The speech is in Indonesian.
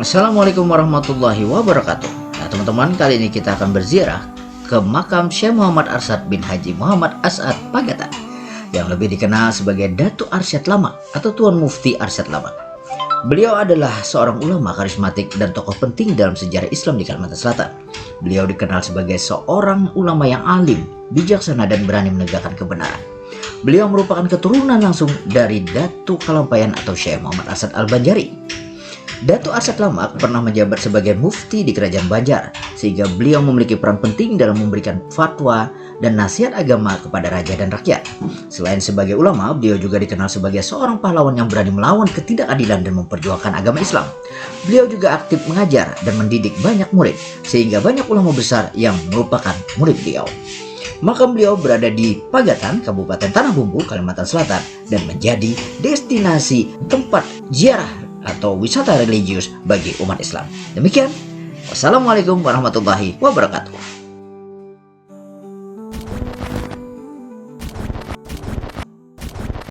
Assalamualaikum warahmatullahi wabarakatuh. Nah teman-teman, kali ini kita akan berziarah ke makam Syekh Muhammad Arsyad bin Haji Muhammad As'ad Pagatan, yang lebih dikenal sebagai Datuk Arsyad Lama atau Tuan Mufti Arsyad Lama. Beliau adalah seorang ulama karismatik dan tokoh penting dalam sejarah Islam di Kalimantan Selatan. Beliau dikenal sebagai seorang ulama yang alim, bijaksana dan berani menegakkan kebenaran. Beliau merupakan keturunan langsung dari Datu Kalampayan atau Syekh Muhammad As'ad Al-Banjari. Datuk Arsyad Lama pernah menjabat sebagai mufti di Kerajaan Banjar, sehingga beliau memiliki peran penting dalam memberikan fatwa dan nasihat agama kepada raja dan rakyat. Selain sebagai ulama, beliau juga dikenal sebagai seorang pahlawan yang berani melawan ketidakadilan dan memperjuangkan agama Islam. Beliau juga aktif mengajar dan mendidik banyak murid, sehingga banyak ulama besar yang merupakan murid beliau. Makam beliau berada di Pagatan, Kabupaten Tanah Bumbu, Kalimantan Selatan, dan menjadi destinasi tempat ziarah atau wisata religius bagi umat Islam. Demikian, wassalamualaikum warahmatullahi wabarakatuh.